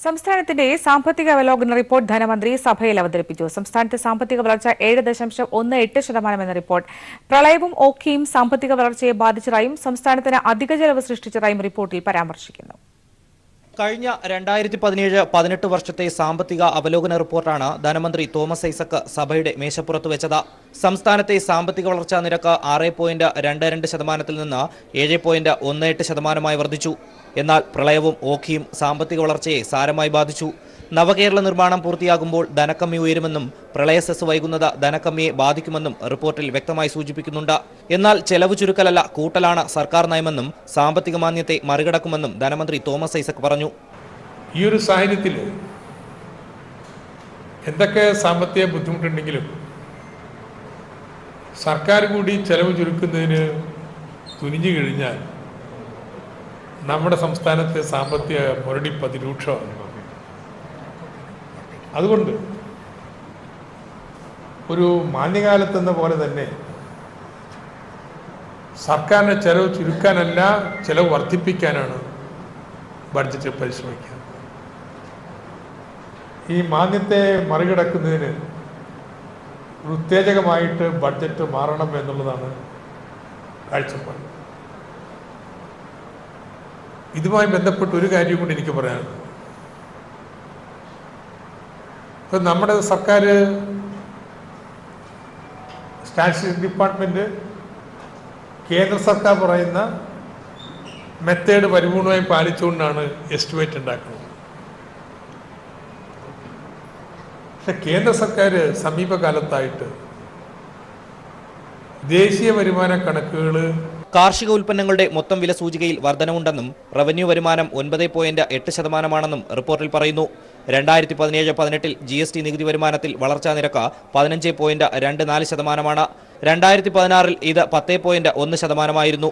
സംസ്ഥാനത്തിന്റെ സാമ്പത്തിക അവലോകന റിപ്പോർട്ട് ധനമന്ത്രി സഭയിൽ അവതരിപ്പിച്ചു. സംസ്ഥാനത്തെ സാമ്പത്തിക വളർച്ച 7.18% എന്ന റിപ്പോർട്ട് പ്രളയവും ഓഖിയും സാമ്പത്തിക വളർച്ചയെ ബാധിച്ചതായും സംസ്ഥാനത്തിന് അധിക ചെലവ് സൃഷ്ടിച്ചതായും റിപ്പോർട്ടിൽ പരാമർശിക്കുന്നു. കഴിഞ്ഞ 2017-18 വർഷത്തെ സാമ്പത്തിക അവലോകന റിപ്പോർട്ടാണ് ധനമന്ത്രി തോമസ് ഐസക് സഭയുടെ മേശപ്പുറത്ത് വെച്ചത്. സംസ്ഥാനത്തെ സാമ്പത്തിക വളർച്ചാ നിരക്ക് 6.22%-ൽ നിന്ന് 7.18%-മായി വർദ്ധിച്ചു. എന്നാൽ പ്രളയവും ഓഖിയും സാമ്പത്തിക വളർച്ചയെ സാരമായി ബാധിച്ചു. നവകേരള നിർമ്മാണം പൂർത്തിയാകുമ്പോൾ ധനക്കമ്മി ഉയരുമെന്നും പ്രളയ സെസ് വൈകുന്നത് ധനക്കമ്മിയെ ബാധിക്കുമെന്നും റിപ്പോർട്ടിൽ വ്യക്തമായി സൂചിപ്പിക്കുന്നുണ്ട്. എന്നാൽ ചെലവ് ചുരുക്കലല്ല കൂട്ടലാണ് സർക്കാർ നയമെന്നും സാമ്പത്തിക മാന്ദ്യത്തെ മറികടക്കുമെന്നും ധനമന്ത്രി തോമസ് ഐസക് പറഞ്ഞു. ഈ ഒരു സാഹചര്യത്തിൽ എന്തൊക്കെ സാമ്പത്തിക ബുദ്ധിമുട്ടുണ്ടെങ്കിലും സർക്കാർ കൂടി ചെലവ് ചുരുക്കുന്നതിന് തുനിഞ്ഞു കഴിഞ്ഞാൽ നമ്മുടെ സംസ്ഥാനത്തെ സാമ്പത്തിക മുരടി അതിരൂക്ഷമാണ്. അതുകൊണ്ട് ഒരു മാന്യകാലത്തെന്ന പോലെ തന്നെ സർക്കാരിൻ്റെ ചെലവ് ചുരുക്കാനല്ല, ചെലവ് വർദ്ധിപ്പിക്കാനാണ് ബഡ്ജറ്റ് പരിശ്രമിക്കുക. ഈ മാന്ദ്യത്തെ മറികടക്കുന്നതിന് ഉത്തേജകമായിട്ട് ബഡ്ജറ്റ് മാറണം എന്നുള്ളതാണ് കാഴ്ചപ്പാട്. ഇതുമായി ബന്ധപ്പെട്ട് ഒരു കാര്യം കൂടി എനിക്ക് പറയാനുള്ളത്. ഇപ്പം നമ്മുടെ സർക്കാർ സ്റ്റാറ്റിസ്റ്റിക്സ് ഡിപ്പാർട്ട്മെൻറ്റ് കേന്ദ്ര സർക്കാർ പറയുന്ന മെത്തേഡ് പരിപൂർണമായി പാലിച്ചുകൊണ്ടാണ് എസ്റ്റിമേറ്റ് ഉണ്ടാക്കുന്നത്. പക്ഷെ കേന്ദ്ര സർക്കാർ സമീപകാലത്തായിട്ട് ദേശീയ വരുമാന കണക്കുകൾ കാർഷിക ഉൽപ്പന്നങ്ങളുടെ മൊത്തം വില സൂചികയിൽ വർധനവുണ്ടെന്നും റവന്യൂ വരുമാനം 9.8%-ആണെന്നും റിപ്പോർട്ടിൽ പറയുന്നു. 2017-18 GST നികുതി വരുമാനത്തിൽ വളർച്ചാ നിരക്ക് 15.24%-ആണ്. 2016-ൽ ഇത് 10.1%-ആയിരുന്നു.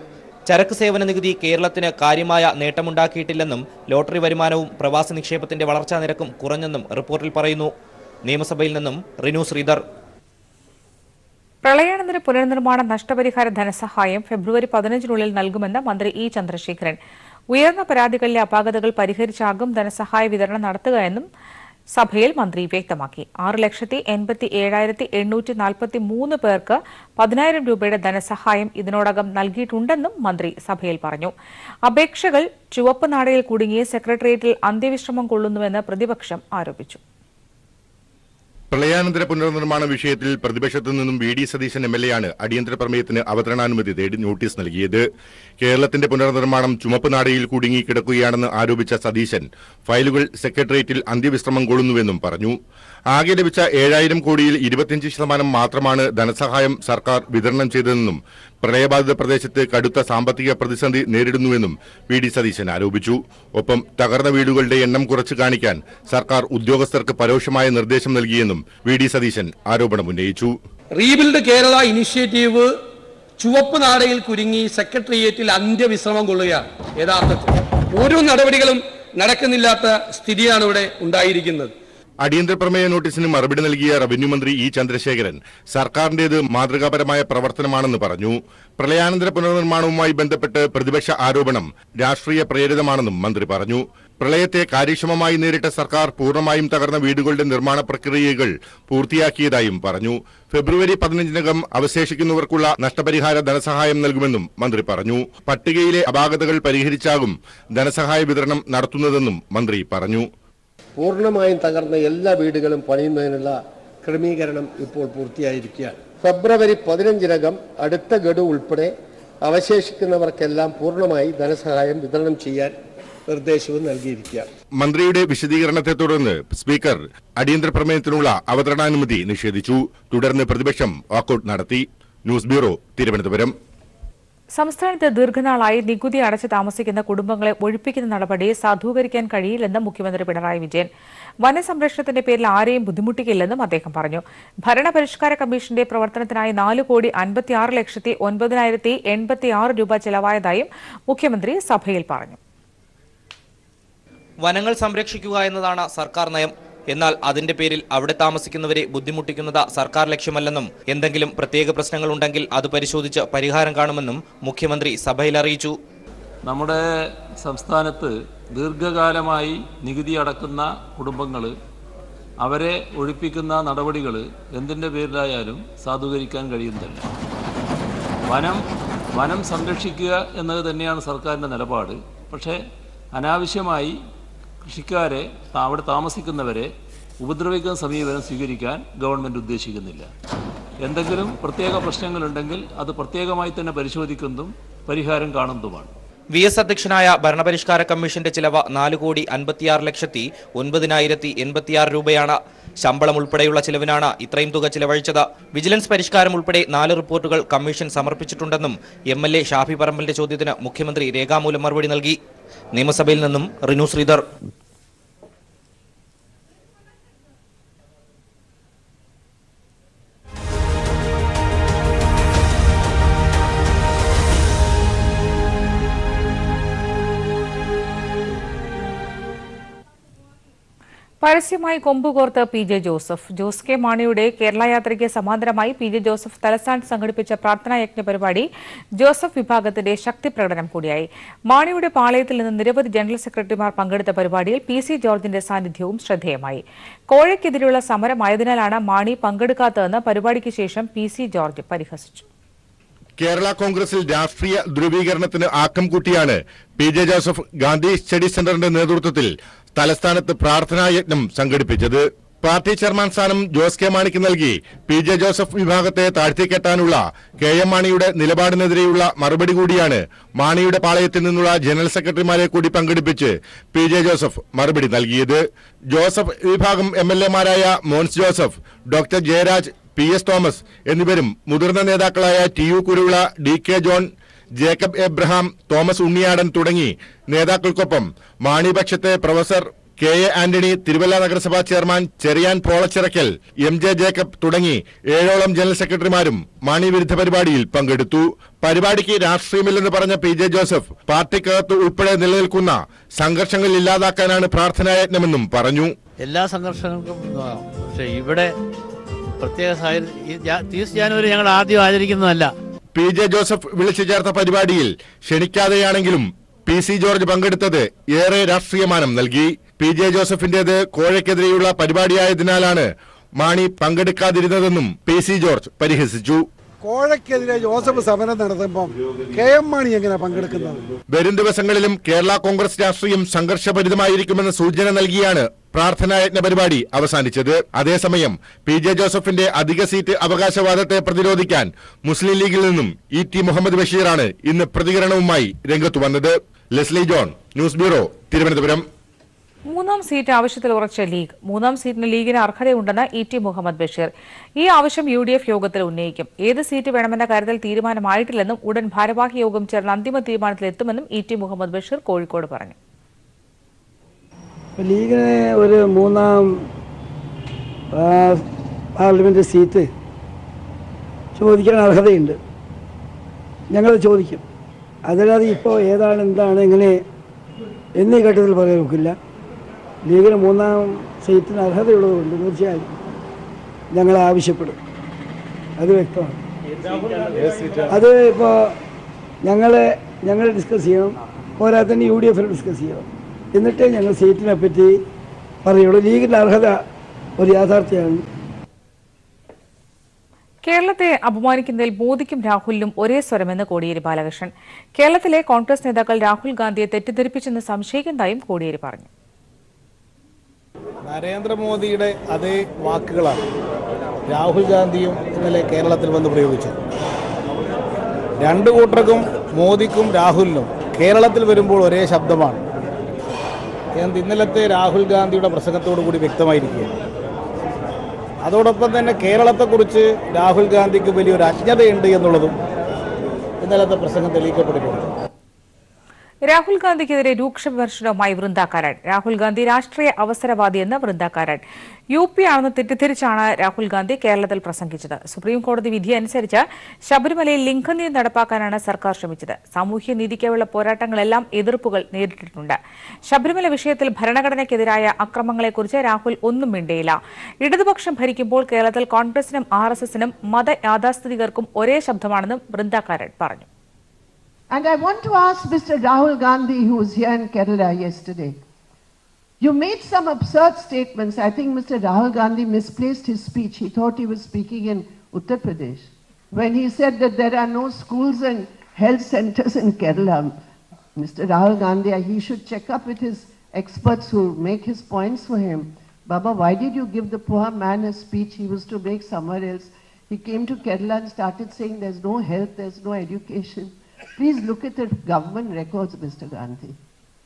ചരക്ക് സേവന നികുതി കേരളത്തിന് കാര്യമായ നേട്ടമുണ്ടാക്കിയിട്ടില്ലെന്നും ലോട്ടറി വരുമാനവും പ്രവാസി നിക്ഷേപത്തിന്റെ വളർച്ചാ നിരക്കും കുറഞ്ഞെന്നും റിപ്പോർട്ടിൽ പറയുന്നു. നിയമസഭയിൽ നിന്നും റിനു ശ്രീധർ. പ്രളയാനന്തര പുനർനിർമ്മാണ നഷ്ടപരിഹാര ധനസഹായം ഫെബ്രുവരി 15-നുള്ളിൽ നൽകുമെന്ന് മന്ത്രി ഇ ചന്ദ്രശേഖരൻ. ഉയർന്ന പരാതികളിലെ അപാകതകൾ പരിഹരിച്ചാകും ധനസഹായ വിതരണം നടത്തുകയെന്നും സഭയിൽ മന്ത്രി വ്യക്തമാക്കി. 6,87,843 പേർക്ക് 10,000 രൂപയുടെ ധനസഹായം ഇതിനോടകം നൽകിയിട്ടുണ്ടെന്നും മന്ത്രി സഭയിൽ പറഞ്ഞു. അപേക്ഷകൾ ചുവപ്പ് നാടയിൽ കുടുങ്ങിയ സെക്രട്ടേറിയറ്റിൽ അന്ത്യവിശ്രമം കൊള്ളുന്നുവെന്ന് പ്രതിപക്ഷം ആരോപിച്ചു. പ്രളയാനന്തര പുനർനിർമ്മാണ വിഷയത്തിൽ പ്രതിപക്ഷത്തു നിന്നും വി.ഡി. സതീശൻ എം.എൽ.എയാണ് അടിയന്തര പ്രമേയത്തിന് അവതരണാനുമതി തേടി നോട്ടീസ് നൽകിയത്. കേരളത്തിന്റെ പുനർനിർമ്മാണം ചുമപ്പ് നാടയിൽ കുടുങ്ങി കിടക്കുകയാണെന്ന് ആരോപിച്ച സതീശൻ ഫയലുകൾ സെക്രട്ടേറിയറ്റിൽ അന്ത്യവിശ്രമം കൊള്ളുന്നുവെന്നും പറഞ്ഞു. ആകെ ലഭിച്ച 7,000 കോടിയിൽ 25% മാത്രമാണ് ധനസഹായം സർക്കാർ വിതരണം ചെയ്തതെന്നും പ്രളയബാധിത പ്രദേശത്ത് കടുത്ത സാമ്പത്തിക പ്രതിസന്ധി നേരിടുന്നുവെന്നും വി.ഡി. സതീശൻ ആരോപിച്ചു. ഒപ്പം തകർന്ന വീടുകളുടെ എണ്ണം കുറച്ചു കാണിക്കാൻ സർക്കാർ ഉദ്യോഗസ്ഥർക്ക് പരോക്ഷമായ നിർദ്ദേശം നൽകിയെന്നും വി.ഡി. സതീശൻ ആരോപണമുന്നയിച്ചു. റീബിൽഡ് കേരള ഇനിഷ്യേറ്റീവ് ചുവപ്പ് നാടയിൽ കുരുങ്ങി സെക്രട്ടേറിയറ്റിൽ അന്ത്യവിശ്രമം കൊള്ളുകയാണ്. യഥാർത്ഥത്തിൽ ഒരു നടപടികളും നടക്കുന്നില്ലാത്ത സ്ഥിതിയാണ് ഇവിടെ ഉണ്ടായിരിക്കുന്നത്. അടിയന്തര പ്രമേയ നോട്ടീസിന് മറുപടി നൽകിയ റവന്യൂ മന്ത്രി ഇ ചന്ദ്രശേഖരൻ സർക്കാരിന്റേത് മാതൃകാപരമായ പ്രവർത്തനമാണെന്ന് പറഞ്ഞു. പ്രളയാനന്തര പുനർനിർമ്മാണവുമായി ബന്ധപ്പെട്ട് പ്രതിപക്ഷ ആരോപണം രാഷ്ട്രീയ പ്രേരിതമാണെന്നും മന്ത്രി പറഞ്ഞു. പ്രളയത്തെ കാര്യക്ഷമമായി നേരിട്ട സർക്കാർ പൂർണ്ണമായും തകർന്ന വീടുകളുടെ നിർമ്മാണ പ്രക്രിയകൾ പൂർത്തിയാക്കിയതായും പറഞ്ഞു. ഫെബ്രുവരി 15-നകം അവശേഷിക്കുന്നവർക്കുള്ള നഷ്ടപരിഹാര ധനസഹായം നൽകുമെന്നും മന്ത്രി പറഞ്ഞു. പട്ടികയിലെ അപാകതകൾ പരിഹരിച്ചാകും ധനസഹായ വിതരണം നടത്തുന്നതെന്നും മന്ത്രി പറഞ്ഞു. പൂർണ്ണമായും തകർന്ന എല്ലാ വീടുകളും പണിയുന്നതിനുള്ള ക്രമീകരണം ഇപ്പോൾ പൂർത്തിയായിരിക്കുകയാണ്. ഫെബ്രുവരി 15-നകം അടുത്ത ഗഡു ഉൾപ്പെടെ അവശേഷിക്കുന്നവർക്കെല്ലാം പൂർണ്ണമായി ധനസഹായം വിതരണം ചെയ്യാൻ നിർദ്ദേശവും നൽകിയിരിക്കുകയാണ്. മന്ത്രിയുടെ വിശദീകരണത്തെ തുടർന്ന് സ്പീക്കർ അടിയന്തര പ്രമേയത്തിനുള്ള അവതരണാനുമതി നിഷേധിച്ചു. തുടർന്ന് പ്രതിപക്ഷം വാക്കൌട്ട് നടത്തി. News bureau, Thiruvananthapuram. സംസ്ഥാനത്ത് ദീർഘനാളായി നികുതി അടച്ച് താമസിക്കുന്ന കുടുംബങ്ങളെ ഒഴിപ്പിക്കുന്ന നടപടി സാധൂകരിക്കാൻ കഴിയില്ലെന്ന് മുഖ്യമന്ത്രി പിണറായി വിജയൻ. വനസംരക്ഷണത്തിന്റെ പേരിൽ ആരെയും ബുദ്ധിമുട്ടിക്കില്ലെന്നും അദ്ദേഹം പറഞ്ഞു. ഭരണപരിഷ്കാര കമ്മീഷന്റെ പ്രവർത്തനത്തിനായി 4,54,09,086 രൂപ ചെലവായതായും മുഖ്യമന്ത്രി സഭയിൽ പറഞ്ഞു. വനങ്ങൾ സംരക്ഷിക്കുക എന്നതാണ് സർക്കാർ നയം. എന്നാൽ അതിന്റെ പേരിൽ അവിടെ താമസിക്കുന്നവരെ ബുദ്ധിമുട്ടിക്കുന്നത് സർക്കാർ ലക്ഷ്യമല്ലെന്നും എന്തെങ്കിലും പ്രത്യേക പ്രശ്നങ്ങൾ ഉണ്ടെങ്കിൽ അത് പരിശോധിച്ച് പരിഹാരം കാണുമെന്നും മുഖ്യമന്ത്രി സഭയിൽ അറിയിച്ചു. നമ്മുടെ സംസ്ഥാനത്ത് ദീർഘകാലമായി നികുതി അടക്കുന്ന കുടുംബങ്ങൾ അവരെ ഒഴിപ്പിക്കുന്ന നടപടികൾ എന്തിൻ്റെ പേരിലായാലും സാധൂകരിക്കാൻ കഴിയുന്നില്ല. വനം സംരക്ഷിക്കുക എന്നത് തന്നെയാണ് സർക്കാരിൻ്റെ നിലപാട്. പക്ഷേ അനാവശ്യമായി കൃഷിക്കാരെ, അവിടെ താമസിക്കുന്നവരെ ഉപദ്രവിക്കുന്ന സമീപനം സ്വീകരിക്കാൻ ഗവൺമെൻറ് ഉദ്ദേശിക്കുന്നില്ല. എന്തെങ്കിലും പ്രത്യേക പ്രശ്നങ്ങളുണ്ടെങ്കിൽ അത് പ്രത്യേകമായി തന്നെ പരിശോധിക്കുന്നതും പരിഹാരം കാണുന്നതുമാണ്. VS അധ്യക്ഷനായ ഭരണപരിഷ്കാര കമ്മീഷന്റെ ചിലവ് 4,56,09,086 രൂപയാണ്. ശമ്പളം ഉൾപ്പെടെയുള്ള ചിലവിനാണ് ഇത്രയും തുക ചിലവഴിച്ചത്. വിജിലൻസ് പരിഷ്കാരം ഉൾപ്പെടെ 4 റിപ്പോർട്ടുകൾ കമ്മീഷൻ സമർപ്പിച്ചിട്ടുണ്ടെന്നും MLA ഷാഫി പറമ്പലിന്റെ ചോദ്യത്തിന് മുഖ്യമന്ത്രി രേഖാമൂലം മറുപടി നൽകി. നിയമസഭയിൽ നിന്നും റിനു ശ്രീധർ. പരസ്യമായി കൊമ്പുകോർത്ത് PJ ജോസഫ്. ജോസ് കെ മാണിയുടെ കേരള യാത്രയ്ക്ക് സമാന്തരമായി PJ ജോസഫ് തലസ്ഥാനത്ത് സംഘടിപ്പിച്ച പ്രാർത്ഥനായജ്ഞ പരിപാടി ജോസഫ് വിഭാഗത്തിന്റെ ശക്തി പ്രകടനം കൂടിയായി. മാണിയുടെ പാളയത്തിൽ നിന്ന് നിരവധി ജനറൽ സെക്രട്ടറിമാർ പങ്കെടുത്ത പരിപാടിയിൽ PC ജോർജിന്റെ സാന്നിധ്യവും ശ്രദ്ധേയമായി. കോഴയ്ക്കെതിരെയുള്ള സമരമായതിനാലാണ് മാണി പങ്കെടുക്കാത്തതെന്ന് പരിപാടിക്ക് ശേഷം PC ജോർജ് പരിഹസിച്ചു. കേരള കോൺഗ്രസിൽ രാഷ്ട്രീയ ധ്രുവീകരണത്തിന് ആക്കം കൂട്ടിയാണ് PJ ജോസഫ് ഗാന്ധി സ്റ്റഡി സെന്ററിന്റെ നേതൃത്വത്തിൽ തലസ്ഥാനത്ത് പ്രാർത്ഥനായജ്ഞം സംഘടിപ്പിച്ചത്. പാർട്ടി ചെയർമാൻ സ്ഥാനം ജോസ് കെ മാണിക്ക് നൽകി PJ ജോസഫ് വിഭാഗത്തെ താഴ്ത്തിക്കെട്ടാനുള്ള KM മാണിയുടെ നിലപാടിനെതിരെയുള്ള മറുപടി കൂടിയാണ് മാണിയുടെ പാളയത്തിൽ നിന്നുള്ള ജനറൽ സെക്രട്ടറിമാരെ കൂടി പങ്കെടുപ്പിച്ച് PJ ജോസഫ് മറുപടി നൽകിയത്. ജോസഫ് വിഭാഗം MLA മാരായ Mons Joseph, doctor Jayaraj, PS Thomas എന്നിവരും മുതിർന്ന നേതാക്കളായ TU Kuruvila, DK John, Jacob Abraham, Thomas Unniyadan തുടങ്ങി നേതാക്കൾക്കൊപ്പം മാണിപക്ഷത്തെ പ്രൊഫസർ KA ആന്റണി, തിരുവല്ല നഗരസഭാ chairman Cherian Polachirackal, MJ Jacob തുടങ്ങി 7ഓളം ജനറൽ സെക്രട്ടറിമാരും മാണി വിരുദ്ധ പരിപാടിയിൽ പങ്കെടുത്തു. പരിപാടിക്ക് രാഷ്ട്രീയമില്ലെന്ന് പറഞ്ഞ PJ ജോസഫ് പാർട്ടിക്കകത്ത് ഉൾപ്പെടെ നിലനിൽക്കുന്ന സംഘർഷങ്ങൾ ഇല്ലാതാക്കാനാണ് പ്രാർത്ഥനായജ്ഞമെന്നും പറഞ്ഞു. എല്ലാ സംഘർഷങ്ങൾക്കും പക്ഷേ ഇവിടെ പ്രത്യേക സാഹചര്യം 30 ജനുവരി ഞങ്ങൾ ആദ്യം ആചരിക്കുന്നതല്ല. PJ ജോസഫ് വിളിച്ചു ചേർത്ത പരിപാടിയിൽ ക്ഷണിക്കാതെയാണെങ്കിലും PC ജോർജ് പങ്കെടുത്തത് ഏറെ രാഷ്ട്രീയമാനം നൽകി. PJ ജോസഫിന്റേത് കോഴയ്ക്കെതിരെയുള്ള പരിപാടിയായതിനാലാണ് മാണി പങ്കെടുക്കാതിരുന്നതെന്നും PC ജോർജ് പരിഹസിച്ചു. കോഴയ്ക്കെതിരെ ജോസഫ് സമരം നടത്തുമ്പോൾ KM മാണി എങ്ങനെ പങ്കെടുക്കുന്നത്? വരും ദിവസങ്ങളിലും കേരള കോൺഗ്രസ് രാഷ്ട്രീയം സംഘർഷഭരിതമായിരിക്കുമെന്ന സൂചന നൽകിയാണ് പ്രാർത്ഥനായജ്ഞ പരിപാടി അവസാനിച്ചത്. അതേസമയം PJ ജോസഫിന്റെ അധിക സീറ്റ് അവകാശവാദത്തെ പ്രതിരോധിക്കാൻ മുസ്ലിം ലീഗിൽ നിന്നും ET മുഹമ്മദ് ബഷീറാണ് ഇന്ന് പ്രതികരണവുമായി രംഗത്തു വന്നത്. Leslie John, news bureau, Thiruvananthapuram. 3ാം seat ആവശ്യത്തിൽ ഉറച്ച ലീഗ്. 3ാം സീറ്റിന് ലീഗിന് അർഹതയുണ്ടെന്ന് ET മുഹമ്മദ് ബഷീർ. ഈ ആവശ്യം UDF യോഗത്തിൽ ഉന്നയിക്കും. ഏത് സീറ്റ് വേണമെന്ന കാര്യത്തിൽ തീരുമാനമായിട്ടില്ലെന്നും ഉടൻ ഭാരവാഹി യോഗം ചേർന്ന് അന്തിമ തീരുമാനത്തിലെത്തുമെന്നും ET മുഹമ്മദ് ബഷീർ കോഴിക്കോട് പറഞ്ഞു. ലീഗിന് ഒരു 3ാം പാർലമെന്റ് സീറ്റ് ചോദിക്കാൻ അർഹതയുണ്ട്. ഞങ്ങൾ ചോദിക്കും. അതല്ലാതെ ഇപ്പോൾ ഏതാണ് എന്താണ് എങ്ങനെ എന്നീ ഘട്ടത്തിൽ പറയാൻ നോക്കില്ല. ലീഗിന് 3ാം സീറ്റിന് അർഹതയുള്ളതുകൊണ്ട് തീർച്ചയായും ഞങ്ങൾ ആവശ്യപ്പെടും. അത് വ്യക്തമാണ്. അത് ഇപ്പോൾ ഞങ്ങൾ ഡിസ്കസ് ചെയ്യണം. പോരാതെ തന്നെ UDF ഡിസ്കസ് ചെയ്യണം. എന്നിട്ടേ ഞങ്ങൾ സീറ്റിനെ പറ്റി പറയുള്ളൂ. ലീഗിൻ്റെ അർഹത ഒരു യാഥാർത്ഥ്യമാണ്. കേരളത്തെ അപമാനിക്കുന്നതിൽ മോദിക്കും രാഹുലിനും ഒരേ സ്വരമെന്ന് കോടിയേരി ബാലകൃഷ്ണൻ. കേരളത്തിലെ കോൺഗ്രസ് നേതാക്കൾ രാഹുൽ ഗാന്ധിയെ തെറ്റിദ്ധരിപ്പിച്ചെന്ന് സംശയിക്കുന്നതായും കോടിയേരി പറഞ്ഞു. നരേന്ദ്രമോദിയുടെ അതേ വാക്കുകളാണ് രാഹുൽ ഗാന്ധിയും ഇന്നലെ കേരളത്തിൽ വന്ന് പ്രയോഗിച്ചത്. രണ്ടു കൂട്ടർക്കും, മോദിക്കും രാഹുലിനും കേരളത്തിൽ വരുമ്പോൾ ഒരേ ശബ്ദമാണ്. ഇന്നലത്തെ രാഹുൽ ഗാന്ധിയുടെ പ്രസംഗത്തോടു കൂടി വ്യക്തമായിരിക്കുകയാണ്. അതോടൊപ്പം തന്നെ കേരളത്തെക്കുറിച്ച് രാഹുൽ ഗാന്ധിക്ക് വലിയൊരു അജ്ഞതയുണ്ട് എന്നുള്ളതും ഇന്നലത്തെ പ്രസംഗം തെളിയിക്കപ്പെട്ടിട്ടുണ്ട്. രാഹുൽ ഗാന്ധിക്കെതിരെ രൂക്ഷ വിമർശനവുമായി വൃന്ദ കാരാട്ട്. രാഹുൽ ഗാന്ധി രാഷ്ട്രീയ അവസരവാദിയെന്ന് വൃന്ദ കാരാട്ട്. UP ആണെന്ന് തെറ്റിദ്ധരിച്ചാണ് രാഹുൽ ഗാന്ധി കേരളത്തിൽ പ്രസംഗിച്ചത്. സുപ്രീം കോടതി വിധി അനുസരിച്ച് ശബരിമലയിൽ ലിംഗനീതി നടപ്പാക്കാനാണ് സർക്കാർ ശ്രമിച്ചത്. സാമൂഹ്യനീതിക്കായുള്ള പോരാട്ടങ്ങളെല്ലാം എതിർപ്പുകൾ നേരിട്ടിട്ടുണ്ട്. ശബരിമല വിഷയത്തിൽ ഭരണഘടനയ്ക്കെതിരായ അക്രമങ്ങളെക്കുറിച്ച് രാഹുൽ ഒന്നും മിണ്ടിയില്ല. ഇടതുപക്ഷം ഭരിക്കുമ്പോൾ കേരളത്തിൽ കോൺഗ്രസിനും RSSനും മത യാഥാസ്ഥിതികർക്കും ഒരേ ശബ്ദമാണെന്നും വൃന്ദ കാരാട്ട് പറഞ്ഞു. And I want to ask Mr. Rahul Gandhi, who was here in Kerala yesterday. You made some absurd statements. I think Mr. Rahul Gandhi misplaced his speech. He thought he was speaking in Uttar Pradesh. When he said that there are no schools and health centers in Kerala, Mr. Rahul Gandhi, he should check up with his experts who make his points for him. Baba, why did you give the poor man a speech he was to make somewhere else? He came to Kerala and started saying there's no health, there's no education. Please look at the government records, Mr. Gandhi.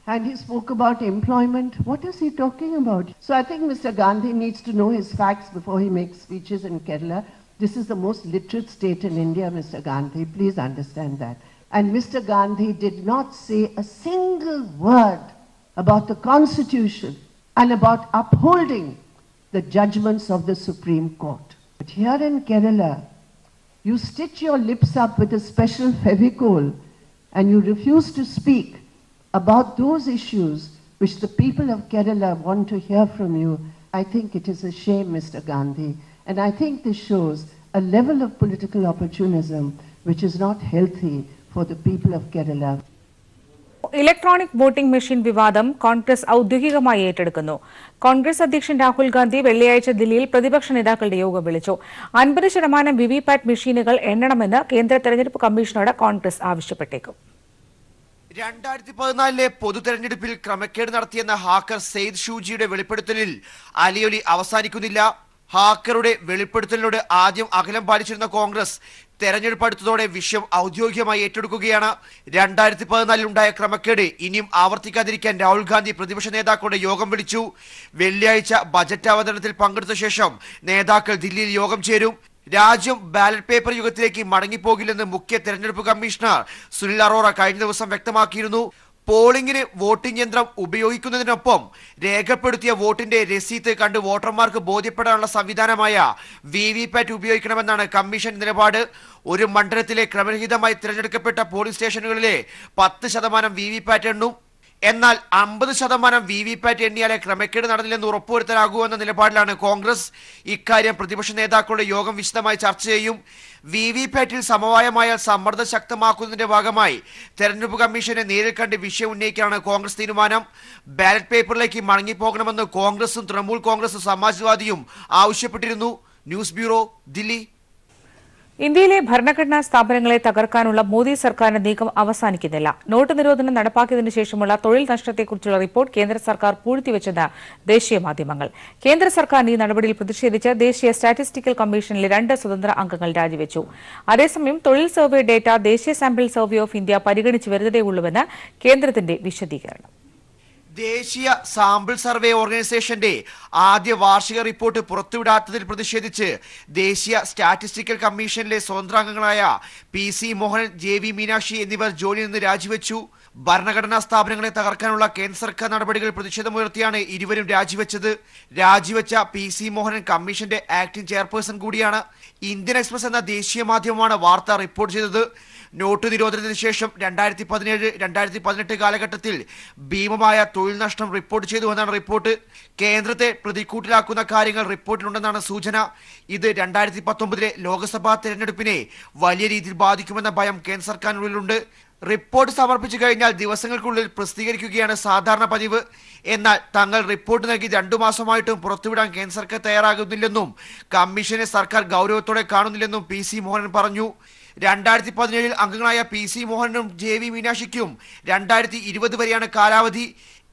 And he spoke about employment. What is he talking about? So I think Mr. Gandhi needs to know his facts before he makes speeches in Kerala. This is the most literate state in India, Mr. Gandhi. Please understand that. And Mr. Gandhi did not say a single word about the Constitution and about upholding the judgments of the Supreme Court. But here in Kerala, you stitch your lips up with a special Fevicol and you refuse to speak about those issues which the people of Kerala want to hear from you. I think it is a shame, Mr. Gandhi. And I think this shows a level of political opportunism which is not healthy for the people of Kerala. Electronic voting machine വിവാദം കോൺഗ്രസ് ഔദ്യോഗികമായി ഏറ്റെടുക്കുന്നു. കോൺഗ്രസ് അധ്യക്ഷൻ രാഹുൽ ഗാന്ധി വെള്ളിയാഴ്ച ദില്ലിയിൽ പ്രതിപക്ഷ നേതാക്കളുടെ യോഗം വിളിച്ചു. 50% വിവിപാറ്റ് മെഷീനുകൾ എണ്ണണമെന്ന് കേന്ദ്ര തെരഞ്ഞെടുപ്പ് കമ്മീഷനോട് കോൺഗ്രസ് ആവശ്യപ്പെട്ടേക്കും. 2014 പൊതു തെരഞ്ഞെടുപ്പിൽ ക്രമക്കേട് നടത്തിയെന്ന ഹാക്കർ സെയ്ദ് ഷൂജിയുടെ വെളിപ്പെടുത്തലിൽ അലിയൊലി അവസാനിക്കുന്നില്ല. ഹാക്കറുടെ വെളിപ്പെടുത്തലിനോട് ആദ്യം അകലം പാലിച്ചിരുന്ന കോൺഗ്രസ് തെരഞ്ഞെടുപ്പ് അടുത്തതോടെ വിഷയം ഔദ്യോഗികമായി ഏറ്റെടുക്കുകയാണ്. 2014 ഉണ്ടായ ക്രമക്കേട് ഇനിയും ആവർത്തിക്കാതിരിക്കാൻ രാഹുൽ ഗാന്ധി പ്രതിപക്ഷ നേതാക്കളുടെ യോഗം വിളിച്ചു. വെള്ളിയാഴ്ച ബജറ്റ് അവതരണത്തിൽ പങ്കെടുത്ത ശേഷം നേതാക്കൾ ദില്ലിയിൽ യോഗം ചേരും. രാജ്യം ബാലറ്റ് പേപ്പർ യുഗത്തിലേക്ക് മടങ്ങിപ്പോകില്ലെന്ന് മുഖ്യ തെരഞ്ഞെടുപ്പ് കമ്മീഷണർ സുനിൽ അറോറ കഴിഞ്ഞ ദിവസം വ്യക്തമാക്കിയിരുന്നു. പോളിംഗിന് വോട്ടിംഗ് യന്ത്രം ഉപയോഗിക്കുന്നതിനൊപ്പം രേഖപ്പെടുത്തിയ വോട്ടിന്റെ രസീത് കണ്ട് വോട്ടർമാർക്ക് ബോധ്യപ്പെടാനുള്ള സംവിധാനമായ വിവിപാറ്റ് ഉപയോഗിക്കണമെന്നാണ് കമ്മീഷൻ നിലപാട്. ഒരു മണ്ഡലത്തിലെ ക്രമരഹിതമായി തിരഞ്ഞെടുക്കപ്പെട്ട പോളിംഗ് സ്റ്റേഷനുകളിലെ 10% വിവിപാറ്റ് എണ്ണും. എന്നാൽ 50% വിവിപാറ്റ് എണ്ണിയാലേ ക്രമക്കേട് നടന്നില്ലെന്ന് ഉറപ്പുവരുത്താനാകൂ എന്ന നിലപാടിലാണ് കോൺഗ്രസ്. ഇക്കാര്യം പ്രതിപക്ഷ നേതാക്കളുടെ യോഗം വിശദമായി ചർച്ച ചെയ്യും. വിവിപാറ്റിൽ സമവായമായാൽ സമ്മർദ്ദം ശക്തമാക്കുന്നതിന്റെ ഭാഗമായി തെരഞ്ഞെടുപ്പ് കമ്മീഷനെ നേരിൽ കണ്ട് വിഷയം ഉന്നയിക്കാനാണ് കോൺഗ്രസ് തീരുമാനം. ബാലറ്റ് പേപ്പറിലേക്ക് മടങ്ങിപ്പോകണമെന്ന് കോൺഗ്രസും തൃണമൂൽ കോൺഗ്രസും സമാജ്വാദിയും ആവശ്യപ്പെട്ടിരുന്നു. News bureau, Delhi. ഇന്ത്യയിലെ ഭരണഘടനാ സ്ഥാപനങ്ങളെ തകർക്കാനുള്ള മോദി സർക്കാരിന്റെ നീക്കം അവസാനിക്കുന്നില്ല. നോട്ട് നിരോധനം നടപ്പാക്കിയതിനു ശേഷമുള്ള തൊഴിൽ നഷ്ടത്തെക്കുറിച്ചുള്ള റിപ്പോർട്ട് കേന്ദ്ര സർക്കാർ പൂഴ്ത്തിവെച്ചെന്ന് ദേശീയ മാധ്യമങ്ങൾ. കേന്ദ്ര സർക്കാരിന്റെ ഈ നടപടിയിൽ പ്രതിഷേധിച്ച് ദേശീയ സ്റ്റാറ്റിസ്റ്റിക്കൽ കമ്മീഷനിലെ 2 സ്വതന്ത്ര അംഗങ്ങൾ രാജിവെച്ചു. അതേസമയം തൊഴിൽ സർവേ ഡേറ്റ ദേശീയ സാമ്പിൾ സർവേ ഓഫ് ഇന്ത്യ പരിഗണിച്ചു വരുന്നതേയുള്ളൂവെന്ന് കേന്ദ്രത്തിന്റെ വിശദീകരണം. ദേശീയ സാമ്പിൾ സർവേ ഓർഗനൈസേഷന്റെ ആദ്യ വാർഷിക റിപ്പോർട്ട് പുറത്തുവിടാത്തതിൽ പ്രതിഷേധിച്ച് ദേശീയ സ്റ്റാറ്റിസ്റ്റിക്കൽ കമ്മീഷനിലെ സ്വതന്ത്രാംഗങ്ങളായ PC മോഹൻ, JV മീനാക്ഷി എന്നിവർ ജോലിയിൽ നിന്ന് രാജിവെച്ചു. ഭരണഘടനാ സ്ഥാപനങ്ങളെ തകർക്കാനുള്ള കേന്ദ്ര സർക്കാർ നടപടികൾ പ്രതിഷേധമുയർത്തിയാണ് ഇരുവരും രാജിവെച്ചത്. രാജിവെച്ച PC മോഹനൻ കമ്മീഷന്റെ ആക്ടിംഗ് ചെയർപേഴ്സൺ കൂടിയാണ്. ഇന്ത്യൻ എക്സ്പ്രസ് എന്ന ദേശീയ മാധ്യമമാണ് വാർത്ത റിപ്പോർട്ട് ചെയ്തത്. നോട്ട് നിരോധനത്തിന് ശേഷം 2017-2018 കാലഘട്ടത്തിൽ ഭീമമായ തൊഴിൽ നഷ്ടം റിപ്പോർട്ട് ചെയ്തുവെന്നാണ് റിപ്പോർട്ട്. കേന്ദ്രത്തെ പ്രതിക്കൂട്ടിലാക്കുന്ന കാര്യങ്ങൾ റിപ്പോർട്ടിലുണ്ടെന്നാണ് സൂചന. ഇത് 2019 ലോക്സഭാ തെരഞ്ഞെടുപ്പിനെ വലിയ രീതിയിൽ ബാധിക്കുമെന്ന ഭയം കേന്ദ്ര സർക്കാരിനുള്ളിലുണ്ട്. റിപ്പോർട്ട് സമർപ്പിച്ചു കഴിഞ്ഞാൽ ദിവസങ്ങൾക്കുള്ളിൽ പ്രസിദ്ധീകരിക്കുകയാണ് സാധാരണ പതിവ്. എന്നാൽ തങ്ങൾ റിപ്പോർട്ട് നൽകി 2 മാസമായിട്ടും പുറത്തുവിടാൻ കേന്ദ്ര സർക്കാർ തയ്യാറാകുന്നില്ലെന്നും കമ്മീഷനെ സർക്കാർ ഗൗരവത്തോടെ കാണുന്നില്ലെന്നും PC മോഹനൻ പറഞ്ഞു. 2017 അംഗങ്ങളായ PC മോഹനും JV മീനാക്ഷിക്കും 2020 വരെയാണ് കാലാവധി.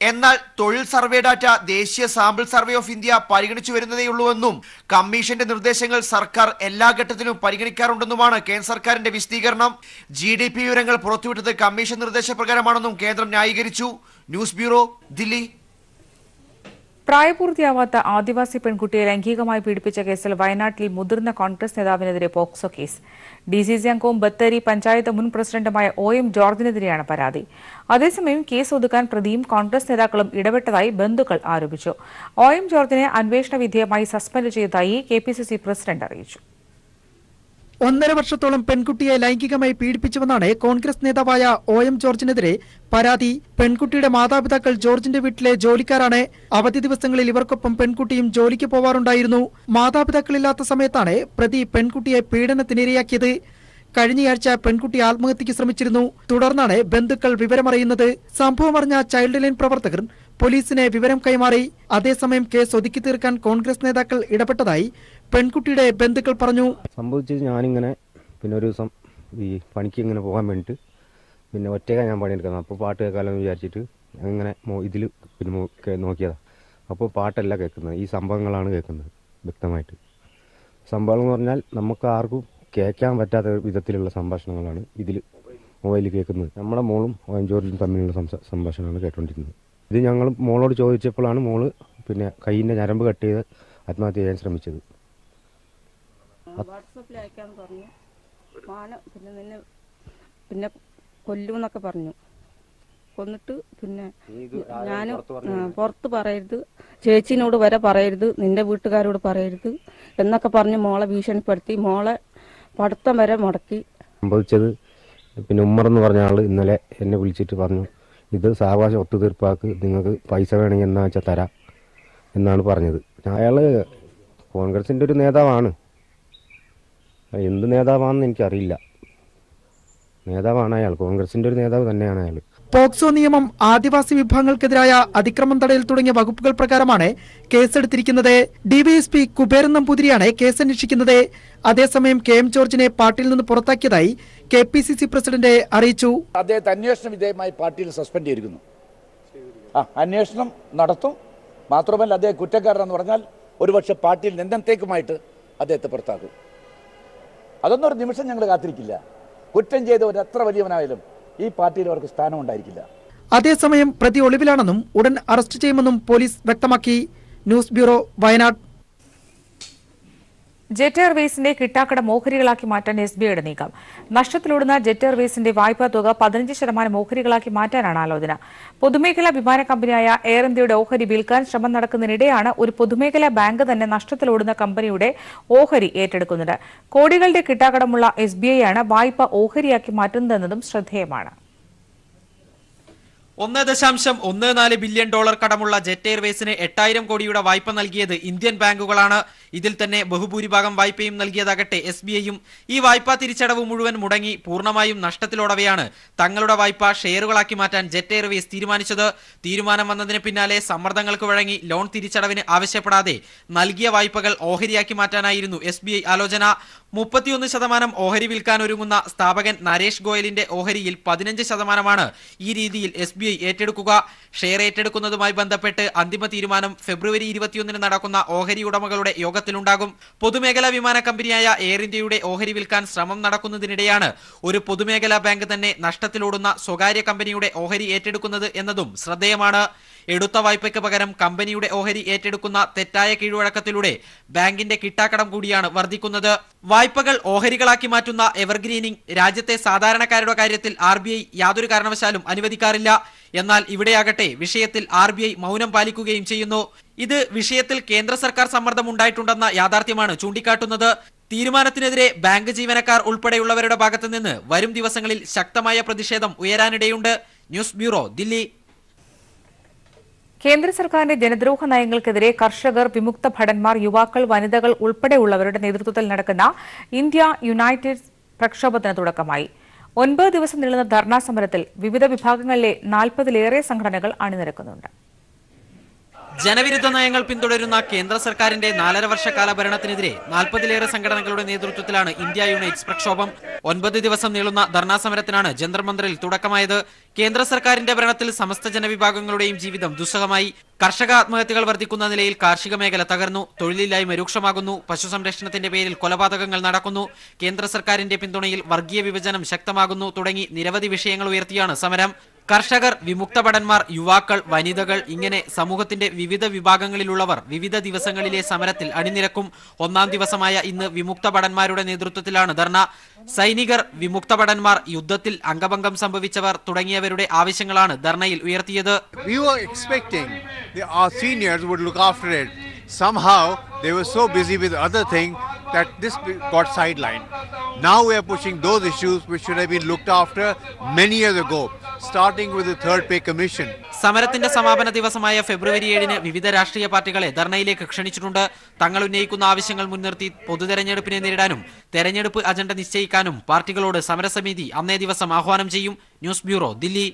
എന്നാൽ തൊഴിൽ സർവേ ഡാറ്റ ദേശീയ സാമ്പിൾ സർവേ ഓഫ് ഇന്ത്യ പരിഗണിച്ചു വരുന്നതേയുള്ളൂവെന്നും കമ്മീഷന്റെ നിർദ്ദേശങ്ങൾ സർക്കാർ എല്ലാ ഘട്ടത്തിലും പരിഗണിക്കാറുണ്ടെന്നുമാണ് കേന്ദ്ര സർക്കാരിന്റെ വിശദീകരണം. GDP വിവരങ്ങൾ പുറത്തുവിട്ടത് കമ്മീഷൻ നിർദ്ദേശപ്രകാരമാണെന്നും കേന്ദ്രം ന്യായീകരിച്ചു. News bureau, Delhi. പ്രായപൂർത്തിയാവാത്ത ആദിവാസി പെൺകുട്ടിയെ ലൈംഗികമായി പീഡിപ്പിച്ച കേസിൽ വയനാട്ടിൽ മുതിർന്ന കോൺഗ്രസ് നേതാവിനെതിരെ പോക്സോ കേസ്. DCC അംഗവും ബത്തേരി പഞ്ചായത്ത് മുൻ പ്രസിഡന്റുമായ OM ജോർജിനെതിരെയാണ് പരാതി. അതേസമയം കേസ് ഒതുക്കാൻ പ്രതിയും കോൺഗ്രസ് നേതാക്കളും ഇടപെട്ടതായി ബന്ധുക്കൾ ആരോപിച്ചു. OM ജോർജിനെ അന്വേഷണ വിധേയമായി സസ്പെൻഡ് ചെയ്തതായി KPCC പ്രസിഡന്റ് അറിയിച്ചു. 1.5 വർഷത്തോളം പെൺകുട്ടിയെ ലൈംഗികമായി പീഡിപ്പിച്ചുവെന്നാണ് കോൺഗ്രസ് നേതാവായ OM ജോർജിനെതിരെ പരാതി. പെൺകുട്ടിയുടെ മാതാപിതാക്കൾ ജോർജിന്റെ വീട്ടിലെ ജോലിക്കാരാണ്. അവധി ദിവസങ്ങളിൽ ഇവർക്കൊപ്പം പെൺകുട്ടിയും ജോലിക്ക് പോവാറുണ്ടായിരുന്നു. മാതാപിതാക്കളില്ലാത്ത സമയത്താണ് പ്രതി പെൺകുട്ടിയെ പീഡനത്തിനിരയാക്കിയത്. കഴിഞ്ഞയാഴ്ച പെൺകുട്ടി ആത്മഹത്യയ്ക്ക് ശ്രമിച്ചിരുന്നു. തുടർന്നാണ് ബന്ധുക്കൾ വിവരമറിയുന്നത്. സംഭവമറിഞ്ഞ ചൈൽഡ് ലൈൻ പ്രവർത്തകർ പോലീസിനെ വിവരം കൈമാറി. അതേസമയം കേസ് ഒതുക്കി തീർക്കാൻ കോൺഗ്രസ് നേതാക്കൾ ഇടപെട്ടതായി പെൺകുട്ടിയുടെ ബന്ധുക്കൾ പറഞ്ഞു. സംഭവിച്ചത് ഞാനിങ്ങനെ പിന്നെ ഒരു ദിവസം ഈ പണിക്ക് ഇങ്ങനെ പോകാൻ വേണ്ടിയിട്ട് പിന്നെ ഒറ്റയ്ക്കാണ് ഞാൻ പണിയെടുക്കുന്നത്. അപ്പോൾ പാട്ട് കേൾക്കാമെന്ന് വിചാരിച്ചിട്ട് അങ്ങനെ ഇതിൽ പിന്നെ നോക്കിയതാണ്. അപ്പോൾ പാട്ടല്ല കേൾക്കുന്നത്, ഈ സംഭവങ്ങളാണ് കേൾക്കുന്നത് വ്യക്തമായിട്ട്. സംഭവം എന്ന് പറഞ്ഞാൽ നമുക്ക് ആർക്കും കേൾക്കാൻ പറ്റാത്ത വിധത്തിലുള്ള സംഭാഷണങ്ങളാണ് ഇതിൽ മൊബൈലിൽ കേൾക്കുന്നത്. നമ്മുടെ മോളും OM ജോർജും തമ്മിലുള്ള സംഭാഷണമാണ് കേട്ടുകൊണ്ടിരുന്നത്. ഇത് ഞങ്ങൾ മോളോട് ചോദിച്ചപ്പോഴാണ് മോള് പിന്നെ കൈയിൻ്റെ ഞരമ്പ് കട്ട് ചെയ്ത് ആത്മഹത്യ ചെയ്യാൻ ശ്രമിച്ചത്. വാട്സപ്പിൽ അയക്കാൻ പറഞ്ഞു, പിന്നെ കൊല്ലുമെന്നൊക്കെ പറഞ്ഞു. കൊന്നിട്ട് പിന്നെ ഞാൻ പുറത്ത് പറയരുത്, ചേച്ചീനോട് വരെ പറയരുത്, നിന്റെ വീട്ടുകാരോട് പറയരുത് എന്നൊക്കെ പറഞ്ഞ് മോളെ ഭീഷണിപ്പെടുത്തി, മോളെ പഠിത്തം വരെ മുടക്കി. സംഭവിച്ചത് പിന്നെ ഉമ്മർ എന്ന് പറഞ്ഞ ആൾ ഇന്നലെ എന്നെ വിളിച്ചിട്ട് പറഞ്ഞു, ഇത് സാവകാശം ഒത്തുതീർപ്പാക്ക്, നിങ്ങൾക്ക് പൈസ വേണമെങ്കിൽ എന്നാ വെച്ചാൽ തരാം എന്നാണ് പറഞ്ഞത്. അയാൾ കോൺഗ്രസിൻ്റെ ഒരു നേതാവാണ്. എന്ത് നേതാവാണെന്ന് എനിക്കറിയില്ല. നേതാവാണ് അയാൾ, കോൺഗ്രസിൻ്റെ ഒരു നേതാവ് തന്നെയാണ് അയാൾ. പോക്സോ നിയമം, ആദിവാസി വിഭാഗങ്ങൾക്കെതിരായ അതിക്രമം തടയൽ തുടങ്ങിയ വകുപ്പുകൾ പ്രകാരമാണ് കേസെടുത്തിരിക്കുന്നത്. ഡിവൈഎസ്പി കുബേരൻ നമ്പൂതിരിയാണ് കേസന്വേഷിക്കുന്നത്. അതേസമയം KM ജോർജിനെ പാർട്ടിയിൽ നിന്ന് പുറത്താക്കിയതായി KPCC പ്രസിഡന്റ് അറിയിച്ചു. അദ്ദേഹത്തെ അന്വേഷണ വിധേയമായി പാർട്ടിയിൽ സസ്പെൻഡ് ചെയ്തിരിക്കുന്നു. അന്വേഷണം നടത്തും. മാത്രമല്ല അദ്ദേഹം കുറ്റക്കാരനെന്ന് പറഞ്ഞാൽ ഒരുപക്ഷെ പാർട്ടിയിൽ നിന്നത്തേക്കുമായിട്ട് അദ്ദേഹത്തെ പുറത്താക്കും. അതൊന്നും ഒരു നിമിഷം ഞങ്ങൾ കാത്തിരിക്കില്ല. കുറ്റം ചെയ്തവർ എത്ര വലിയവനായാലും ഈ പാർട്ടിയിൽ അവർക്ക് സ്ഥാനം ഉണ്ടായിരിക്കില്ല. അതേസമയം പ്രതി ഒളിവിലാണെന്നും ഉടൻ അറസ്റ്റ് ചെയ്യുമെന്നും പോലീസ് വ്യക്തമാക്കി. News bureau, Wayanad. ജെറ്റ് എയർവേസിന്റെ കിട്ടാക്കട ഓഹരികളാക്കി മാറ്റാൻ SBIയുടെ നീക്കം. നഷ്ടത്തിലോടുന്ന ജെറ്റ് എയർവേസിന്റെ വായ്പാ തുക 15% ഓഹരികളാക്കി മാറ്റാനാണ് ആലോചന. പൊതുമേഖലാ വിമാന കമ്പനിയായ എയർ ഇന്ത്യയുടെ ഓഹരി വിൽക്കാൻ ശ്രമം നടക്കുന്നതിനിടെയാണ് ഒരു പൊതുമേഖലാ ബാങ്ക് തന്നെ നഷ്ടത്തിലോടുന്ന കമ്പനിയുടെ ഓഹരി ഏറ്റെടുക്കുന്നത്. കോടികളുടെ കിട്ടാക്കടമുള്ള SBIയാണ് വായ്പ ഓഹരിയാക്കി മാറ്റുന്നതെന്നതും ശ്രദ്ധേയമാണ്. $1.14 ബില്യൺ കടമുള്ള ജെറ്റ് എയർവേസിന് 8000 കോടിയുടെ വായ്പ നൽകിയത് ഇന്ത്യൻ ബാങ്കുകളാണ്. ഇതിൽ തന്നെ ബഹുഭൂരിഭാഗം വായ്പയും നൽകിയതാകട്ടെ SBIയും. ഈ വായ്പാ തിരിച്ചടവ് മുഴുവൻ മുടങ്ങി പൂർണ്ണമായും നഷ്ടത്തിലോടവെയാണ് തങ്ങളുടെ വായ്പ ഷെയറുകളാക്കി മാറ്റാൻ ജെറ്റ് എയർവേസ് തീരുമാനിച്ചത്. തീരുമാനം വന്നതിന് പിന്നാലെ സമ്മർദ്ദങ്ങൾക്ക് വഴങ്ങി ലോൺ തിരിച്ചടവിന് ആവശ്യപ്പെടാതെ നൽകിയ വായ്പകൾ ഓഹരിയാക്കി മാറ്റാനായിരുന്നു SBI ആലോചന. 31% ഓഹരി വിൽക്കാൻ ഒരുങ്ങുന്ന സ്ഥാപകൻ നരേഷ് ഗോയലിന്റെ ഓഹരിയിൽ 15% ഈ രീതിയിൽ SBI ഏറ്റെടുക്കുക. ഷെയർ ഏറ്റെടുക്കുന്നതുമായി ബന്ധപ്പെട്ട് അന്തിമ തീരുമാനം ഫെബ്രുവരി 21 നടക്കുന്ന ഓഹരി ഉടമകളുടെ യോഗത്തിലുണ്ടാകും. പൊതുമേഖലാ വിമാന കമ്പനിയായ എയർ ഇന്ത്യയുടെ ഓഹരി വിൽക്കാൻ ശ്രമം നടക്കുന്നതിനിടെയാണ് ഒരു പൊതുമേഖലാ ബാങ്ക് തന്നെ നഷ്ടത്തിലോടുന്ന സ്വകാര്യ കമ്പനിയുടെ ഓഹരി ഏറ്റെടുക്കുന്നത് എന്നതും ശ്രദ്ധേയമാണ്. എടുത്ത വായ്പയ്ക്ക് പകരം കമ്പനിയുടെ ഓഹരി ഏറ്റെടുക്കുന്ന തെറ്റായ കീഴ്വഴക്കത്തിലൂടെ ബാങ്കിന്റെ കിട്ടാക്കടം കൂടിയാണ് വർദ്ധിക്കുന്നത്. വായ്പകൾ ഓഹരികളാക്കി മാറ്റുന്ന എവർഗ്രീനിംഗ് രാജ്യത്തെ സാധാരണക്കാരുടെ കാര്യത്തിൽ RBI യാതൊരു കാരണവശാലും അനുവദിക്കാറില്ല. എന്നാൽ ഇവിടെയാകട്ടെ വിഷയത്തിൽ RBI മൗനം പാലിക്കുകയും ചെയ്യുന്നു. ഇത് വിഷയത്തിൽ കേന്ദ്ര സർക്കാർ സമ്മർദ്ദം ഉണ്ടായിട്ടുണ്ടെന്ന യാഥാർത്ഥ്യമാണ് ചൂണ്ടിക്കാട്ടുന്നത്. തീരുമാനത്തിനെതിരെ ബാങ്ക് ജീവനക്കാർ ഉൾപ്പെടെയുള്ളവരുടെ ഭാഗത്തുനിന്ന് വരും ദിവസങ്ങളിൽ ശക്തമായ പ്രതിഷേധം ഉയരാനിടയുണ്ട്. News bureau, Delhi. കേന്ദ്ര സർക്കാരിന്റെ ജനദ്രോഹ നയങ്ങൾക്കെതിരെ കർഷകർ, വിമുക്ത ഭടന്മാർ, യുവാക്കൾ, വനിതകൾ ഉൾപ്പെടെയുള്ളവരുടെ നേതൃത്വത്തിൽ നടക്കുന്ന ഇന്ത്യ യുണൈറ്റഡ് പ്രക്ഷോഭത്തിന് തുടക്കമായി. 9 ദിവസം നീളുന്ന ധർണാ സമരത്തിൽ വിവിധ വിഭാഗങ്ങളിലെ 40-ലേറെ സംഘടനകൾ അണിനിരക്കുന്നുണ്ട്. ജനവിരുദ്ധ നയങ്ങൾ പിന്തുടരുന്ന കേന്ദ്ര സർക്കാരിന്റെ 4.5 വർഷക്കാല ഭരണത്തിനെതിരെ 40-ലേറെ സംഘടനകളുടെ നേതൃത്വത്തിലാണ് ഇന്ത്യ യുണൈറ്റ്സ് പ്രക്ഷോഭം. 9 ദിവസം നീളുന്ന ധർണാ സമരത്തിനാണ് ജന്തർ മന്ദിറിൽ തുടക്കമായത്. കേന്ദ്ര സർക്കാരിന്റെ ഭരണത്തിൽ സമസ്ത ജനവിഭാഗങ്ങളുടെയും ജീവിതം ദുസ്സഹമായി. കർഷക ആത്മഹത്യകൾ വർദ്ധിക്കുന്ന നിലയിൽ കാർഷിക മേഖല തകർന്നു. തൊഴിലില്ലായ്മ രൂക്ഷമാകുന്നു. പശുസംരക്ഷണത്തിന്റെ പേരിൽ കൊലപാതകങ്ങൾ നടക്കുന്നു. കേന്ദ്ര സർക്കാരിന്റെ പിന്തുണയിൽ വർഗീയ വിഭജനം ശക്തമാകുന്നു തുടങ്ങി നിരവധി വിഷയങ്ങൾ ഉയർത്തിയാണ് സമരം. കർഷകർ, വിമുക്ത ഭടന്മാർ, യുവാക്കൾ, വനിതകൾ ഇങ്ങനെ സമൂഹത്തിന്റെ വിവിധ വിഭാഗങ്ങളിലുള്ളവർ വിവിധ ദിവസങ്ങളിലെ സമരത്തിൽ അണിനിരക്കും. 1-ാം ദിവസമായ ഇന്ന് വിമുക്ത ഭടന്മാരുടെ നേതൃത്വത്തിലാണ് ധർണ. സൈനികർ, വിമുക്ത ഭടന്മാർ, യുദ്ധത്തിൽ അംഗഭംഗം സംഭവിച്ചവർ തുടങ്ങിയവരുടെ ആവശ്യങ്ങളാണ് ധർണയിൽ ഉയർത്തിയത്. Somehow they were so busy with other things that this got sidelined. Now we are pushing those issues which should have been looked after many years ago. starting with the third pay commission. സമരത്തിന്റെ സമാപന ദിവസമായ ഫെബ്രുവരി 7-ന് വിവിധ രാഷ്ട്രീയ പാർട്ടികളെ ധർണയിലേക്ക് ക്ഷണിച്ചിട്ടുണ്ട്. തങ്ങൾ ഉന്നയിക്കുന്ന ആവശ്യങ്ങൾ മുൻനിർത്തി പൊതുതെരഞ്ഞെടുപ്പിനെ നേരിടാനും തെരഞ്ഞെടുപ്പ് അജണ്ട നിശ്ചയിക്കാനും പാർട്ടികളോട് സമരസമിതി അന്നേ ദിവസം ആഹ്വാനം ചെയ്യും. News bureau, Delhi.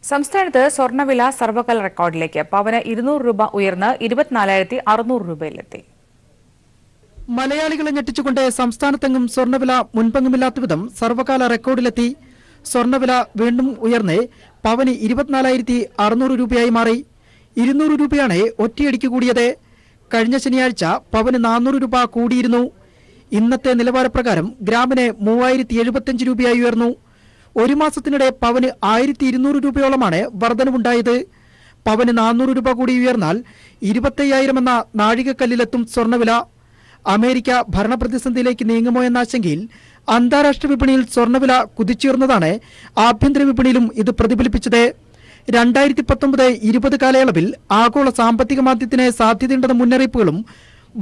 സംസ്ഥാനത്ത് സ്വർണ്ണവില സർവകാല റെക്കോർഡിലേക്ക്. പവന് 200 രൂപ ഉയർന്ന് 24,600 രൂപയിലെത്തി. മലയാളികളെ ഞെട്ടിച്ചുകൊണ്ട് സംസ്ഥാനത്തെങ്ങും സ്വർണ്ണവില മുൻപെങ്ങുമില്ലാത്ത വിധം സർവകാല റെക്കോർഡിലെത്തി. സ്വർണ്ണവില വീണ്ടും ഉയർന്ന് പവന് 24,600 രൂപയായി മാറി. 200 രൂപയാണ് ഒറ്റയടിക്ക് കൂടിയത്. കഴിഞ്ഞ ശനിയാഴ്ച പവന് 400 രൂപ കൂടിയിരുന്നു. ഇന്നത്തെ നിലവാരപ്രകാരം ഗ്രാമിന് 3,075 രൂപയായി ഉയർന്നു. ഒരു മാസത്തിനിടെ പവന് 1,200 രൂപയോളമാണ് വർധനവുണ്ടായത്. പവന് 400 രൂപ കൂടി ഉയർന്നാൽ 25,000 എന്ന നാഴികക്കല്ലിലെത്തും സ്വർണ്ണവില. അമേരിക്ക ഭരണപ്രതിസന്ധിയിലേക്ക് നീങ്ങുമോ എന്ന ആശങ്കയിൽ അന്താരാഷ്ട്ര വിപണിയിൽ സ്വർണ്ണവില കുതിച്ചുയർന്നതാണ് ആഭ്യന്തര വിപണിയിലും ഇത് പ്രതിഫലിപ്പിച്ചത്. 2019-20 കാലയളവിൽ ആഗോള സാമ്പത്തിക മാന്ദ്യത്തിന് സാധ്യതയുണ്ടെന്ന മുന്നറിയിപ്പുകളും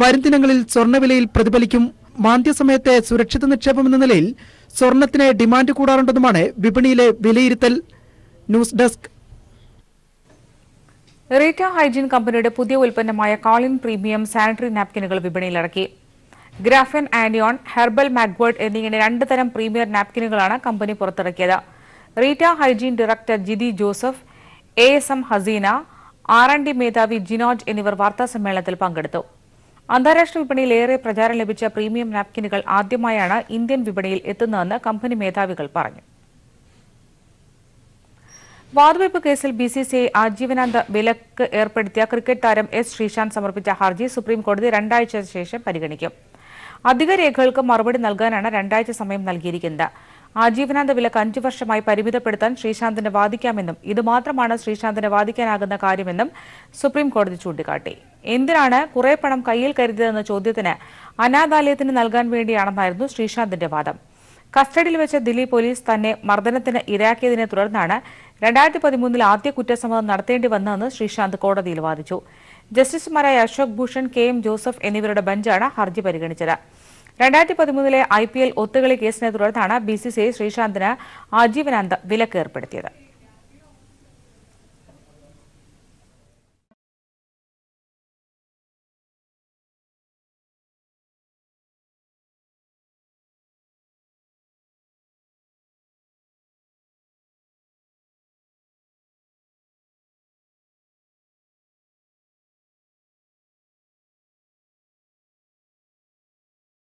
വരും ദിനങ്ങളിൽ സ്വർണ്ണവിലയിൽ പ്രതിഫലിക്കും. മാന്ദ്യസമയത്തെ സുരക്ഷിത നിക്ഷേപം എന്ന നിലയിൽ സ്വർണത്തിന് ഡിമാൻഡ് കൂടാറുണ്ടെന്നുമാണ് വിപണിയിലെ വിലയിരുത്തൽ. News desk. റീറ്റ ഹൈജീൻ കമ്പനിയുടെ പുതിയ ഉൽപ്പന്നമായ കോളിൻ പ്രീമിയം സാനിറ്ററി നാപ്കിനുകൾ വിപണിയിലിറക്കി. ഗ്രാഫൻ ആനിയോൺ, ഹെർബൽ മാഗ്വേർഡ് എന്നിങ്ങനെ 2 തരം പ്രീമിയർ നാപ്കിനുകളാണ് കമ്പനി പുറത്തിറക്കിയത്. Reeta hygiene director Jithi Joseph, ASM Haseena, R&D മേധാവി ജിനോജ് എന്നിവർ വാർത്താസമ്മേളനത്തിൽ പങ്കെടുത്തു. അന്താരാഷ്ട്ര വിപണിയിൽ ഏറെ പ്രചാരം ലഭിച്ച പ്രീമിയം നാപ്കിനുകൾ ആദ്യമായാണ് ഇന്ത്യൻ വിപണിയിൽ എത്തുന്നതെന്ന് കമ്പനി മേധാവികൾ പറഞ്ഞു. വാതുവെപ്പ് കേസിൽ BCCI ആജീവനാന്ത വിലക്ക് ഏർപ്പെടുത്തിയ ക്രിക്കറ്റ് താരം S. ശ്രീശാന്ത് സമർപ്പിച്ച ഹർജി സുപ്രീംകോടതി 2 ആഴ്ചയ്ക്ക് ശേഷം പരിഗണിക്കും. അധിക രേഖകൾക്ക് മറുപടി നൽകാനാണ് 2 ആഴ്ച സമയം നൽകിയിരിക്കുന്നത്. ആജീവനാന്ത വിലക്ക് 5 വർഷമായി പരിമിതപ്പെടുത്താൻ ശ്രീശാന്തിന് വാദിക്കാമെന്നും ഇതുമാത്രമാണ് ശ്രീശാന്തിന് വാദിക്കാനാകുന്ന കാര്യമെന്നും സുപ്രീംകോടതി ചൂണ്ടിക്കാട്ടി. എന്തിനാണ് കുറെ പണം കയ്യിൽ കരുതിയതെന്ന ചോദ്യത്തിന് അനാഥാലയത്തിന് നൽകാൻ വേണ്ടിയാണെന്നായിരുന്നു ശ്രീശാന്തിന്റെ വാദം. കസ്റ്റഡിയിൽ വെച്ച ദില്ലി പോലീസ് തന്നെ മർദ്ദനത്തിന് ഇരയാക്കിയതിനെ തുടർന്നാണ് 2013 ആദ്യ കുറ്റസമ്മതം നടത്തേണ്ടി വന്നതെന്ന് ശ്രീശാന്ത് കോടതിയിൽ വാദിച്ചു. ജസ്റ്റിസുമാരായ അശോക് ഭൂഷൺ, KM ജോസഫ് എന്നിവരുടെ ബെഞ്ചാണ് ഹർജി പരിഗണിച്ചത്. 2013 IPL ഒത്തുകളി കേസിനെ തുടർന്നാണ് BCCI ശ്രീശാന്തിന് ആജീവനാന്ത വിലക്ക് ഏർപ്പെടുത്തിയത്.